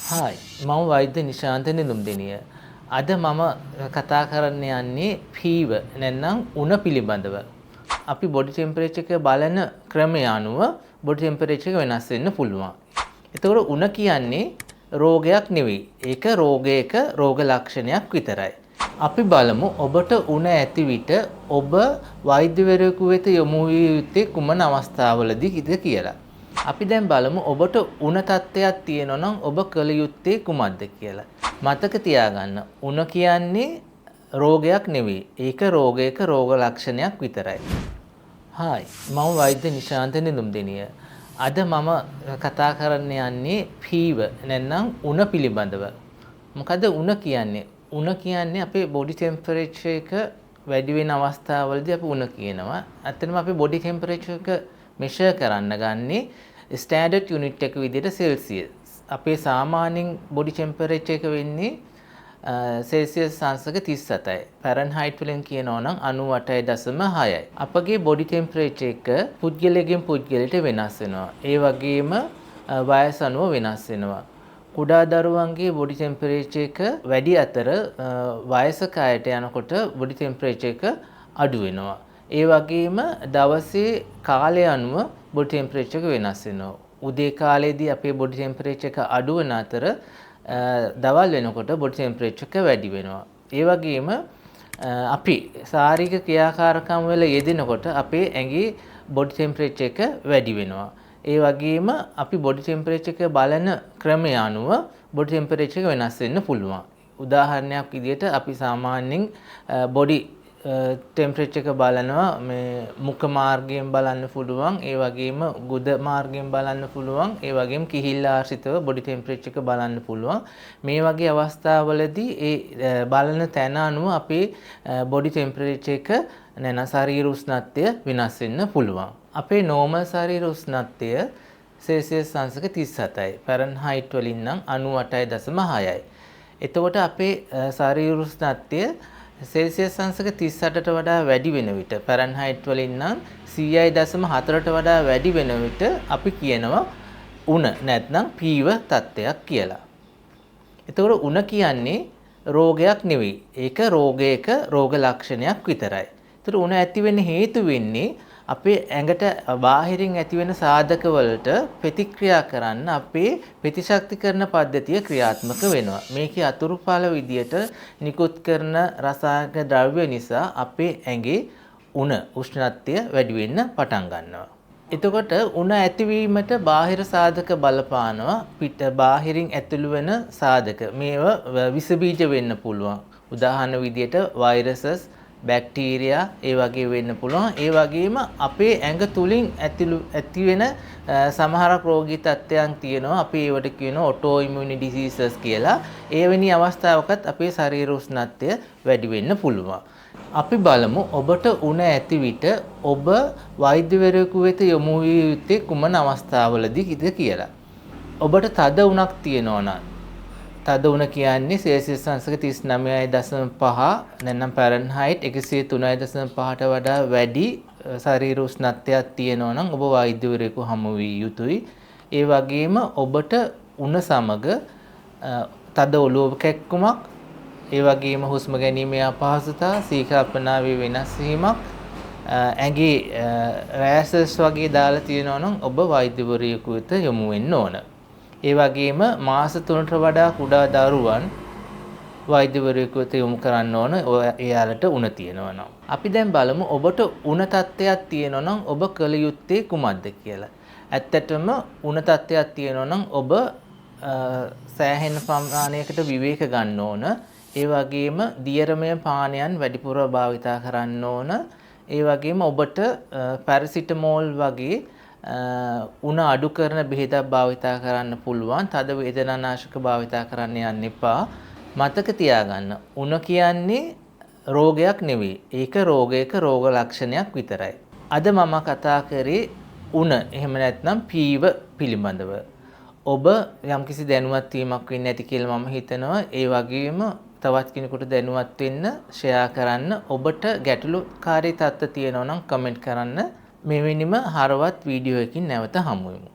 Hi මම වෛද්‍ය නිශාන්ත නිදුම්දෙනිය. අද මම කතා කරන්න යන්නේ පීව නැත්නම් උණ පිළිබඳව. අපි බොඩි ටෙම්පරේචර් එක බලන ක්‍රමය අනුව බොඩි ටෙම්පරේචර් එක වෙනස් වෙන්න පුළුවන්. එතකොට උණ කියන්නේ රෝගයක් නෙවෙයි. ඒක රෝගයක රෝග ලක්ෂණයක් විතරයි. අපි බලමු ඔබට උණ ඇති විට ඔබ වෛද්‍යවරයෙකු වෙත යොමු විය යුත්තේ කුමන අවස්ථාවලදීද කියලා. අපි දැන් බලමු ඔබට උණ තත්ත්වයක් තියෙනවා නම් ඔබ කළ යුත්තේ කුමක්ද කියලා. මතක තියාගන්න උණ කියන්නේ රෝගයක් නෙවෙයි. ඒක රෝගයක රෝග ලක්ෂණයක් විතරයි. හායි මම වෛද්‍ය නිශාන්ත නිදුම්දෙනිය. අද මම කතා කරන්න යන්නේ පීව නැත්නම් උණ පිළිබඳව. මොකද උණ කියන්නේ? උණ කියන්නේ අපේ බොඩි ටෙම්පරේචර් එක වැඩි වෙන අවස්ථාවලදී අපි උණ කියනවා. ඇත්තටම අපේ බොඩි ටෙම්පරේචර් එක මෙෂර් කරන්න ගන්නේ ස්ටෑන්ඩඩ් යුනිට් එක විදිහට සෙල්සියස්. අපේ සාමාන්‍යයෙන් බොඩි ටෙම්පරේචර් එක වෙන්නේ සෙල්සියස් අංශක 37යි. ෆැරන්හයිට් වලින් කියනවා නම් 98.6යි. අපගේ බොඩි ටෙම්පරේචර් එක පුද්ගලයෙක්ගෙන් පුද්ගලයට වෙනස් වෙනවා. ඒ වගේම වයස අනුව වෙනස් වෙනවා. කුඩා දරුවන්ගේ බොඩි ටෙම්පරේචර් එක වැඩි අතර වයසක අයට යනකොට බොඩි ටෙම්පරේචර් එක අඩු වෙනවා. ඒ වගේම දවසේ කාලය අනුව බොඩි ටෙම්පරේචර් එක වෙනස් වෙනවා. උදේ කාලයේදී අපේ බොඩි ටෙම්පරේචර් එක අඩු වෙන අතර දවල් වෙනකොට බොඩි ටෙම්පරේචර් එක වැඩි වෙනවා. ඒ වගේම අපි ශාරීරික ක්‍රියාකාරකම් වල යෙදෙනකොට අපේ ඇඟේ බොඩි ටෙම්පරේචර් එක වැඩි වෙනවා. ඒ වගේම අපි බොඩි ටෙම්පරේචර් එක බලන ක්‍රමය අනුව බොඩි ටෙම්පරේචර් එක වෙනස් වෙන්න පුළුවන්. උදාහරණයක් විදිහට අපි සාමාන්‍යයෙන් බොඩි ටෙම්පරේචර් එක බලනවා මේ මුඛ මාර්ගයෙන් බලන්න පුළුවන්, ඒ වගේම ගුද මාර්ගයෙන් බලන්න පුළුවන්, ඒ වගේම කිහිල්ල ආශ්‍රිතව බොඩි ටෙම්පරේචර් එක බලන්න පුළුවන්. මේ වගේ අවස්ථාවලදී ඒ බලන තැන අනුව අපේ බොඩි ටෙම්පරේචර් එක නැන ශරීර උෂ්ණත්වය වෙනස් වෙන්න පුළුවන්. අපේ නෝමල් ශරීර උෂ්ණත්වය සෙල්සියස් අංශක 37යි. ෆැරන්හයිට් වලින් නම් 98.6යි. එතකොට අපේ ශරීර උෂ්ණත්වය සෙල්සියස් අංශක 38ට වඩා වැඩි වෙන විට ෆැරන්හයිට් වලින් නම් 100.4ට වඩා වැඩි වෙන විට අපි කියනවා උණ නැත්නම් පීව තත්ත්වයක් කියලා. එතකොට උණ කියන්නේ රෝගයක් නෙවෙයි. ඒක රෝගයක රෝග ලක්ෂණයක් විතරයි. එතකොට උණ ඇති වෙන්න හේතු වෙන්නේ අපේ ඇඟට බාහිරින් ඇතිවෙන සාධක වලට ප්‍රතික්‍රියා කරන්න අපේ ප්‍රතිශක්තිකරණ පද්ධතිය ක්‍රියාත්මක වෙනවා. මේකේ අතුරුඵල විදියට නිකුත් කරන රසායනික ද්‍රව්‍ය නිසා අපේ ඇඟේ උණ උෂ්ණත්වය වැඩි වෙන්න පටන් ගන්නවා. එතකොට උණ ඇතිවීමට බාහිර සාධක බලපානවා. පිට බාහිරින් ඇතුළු වෙන සාධක මේවා විස බීජ වෙන්න පුළුවන්. උදාහරණ විදියට වෛරසස්, බැක්ටීරියා ඒ වගේ වෙන්න පුළුවන්. ඒ වගේම අපේ ඇඟ තුලින් ඇති වෙන සමහරක් රෝගී තත්ත්වයන් තියෙනවා. අපි ඒවට කියනවා ඔටෝ ඉමුනි ඩිසීසස් කියලා. ඒ වෙනි අවස්ථාවකත් අපේ ශරීර උෂ්ණත්වය වැඩි වෙන්න පුළුවන්. අපි බලමු ඔබට උණ ඇති විට ඔබ වෛද්‍යවරයෙකු වෙත යොමු විය යුත්තේ කුමන අවස්ථාවලදීද කියලා. ඔබට තද උණක් තියෙනවා නම් තද උණ කියන්නේ සෙල්සියස් අංශක 39.5 නැත්නම් ෆැරන්හයිට් 103.5ට වඩා වැඩි ශරීර උෂ්ණත්වයක් තියෙනවා නම් ඔබ වෛද්‍යවරයෙකු හමු විය යුතුයි. ඒ වගේම ඔබට උණ සමග තද ඔලුව කැක්කුමක්, ඒ වගේම හුස්ම ගැනීමේ අපහසුතාව, සීකල්පනාවේ වෙනස් වීමක්, ඇඟේ රෑෂස් වගේ දාලා තියෙනවා නම් ඔබ වෛද්‍යවරයෙකු වෙත යොමු වෙන්න ඕන. ඒ වගේම මාස 3ට වඩා කුඩා දරුවන් වෛද්‍යවරයෙකු වෙත යොමු කරන්න ඕන. එයාලට උණ තියෙනවා නම්. අපි දැන් බලමු ඔබට උණ තත්ත්වයක් තියෙනවා නම් ඔබ කළ යුත්තේ කුමක්ද කියලා. ඇත්තටම උණ තත්ත්වයක් තියෙනවා නම් ඔබ සෑහෙන ප්‍රමාණයකට විවේක ගන්න ඕන. ඒ වගේම දියරමය පානයන් වැඩිපුර භාවිතා කරන්න ඕන. ඒ වගේම ඔබට පැරසිටමෝල් වගේ උණ අඩු කරන බෙහෙතක් භාවිතා කරන්න පුළුවන්. තද වේදනානාශක භාවිතා කරන්න යන්න එපා. මතක තියාගන්න උණ කියන්නේ රෝගයක් නෙවෙයි. ඒක රෝගයක රෝග ලක්ෂණයක් විතරයි. අද මම කතා කරේ උණ එහෙම නැත්නම් පීව පිළිබඳව. ඔබ යම්කිසි දැනුවත් වීමක් වෙන්න ඇති කියලා මම හිතනවා. ඒ වගේම තවත් කෙනෙකුට දැනුවත් වෙන්න ෂෙයා කරන්න. ඔබට ගැටලුකාරී තත්ත්ව තියෙනවා නම් කමෙන්ට් කරන්න. මෙවැනිම හරවත් වීඩියෝ එකකින් නැවත හමු වෙමු.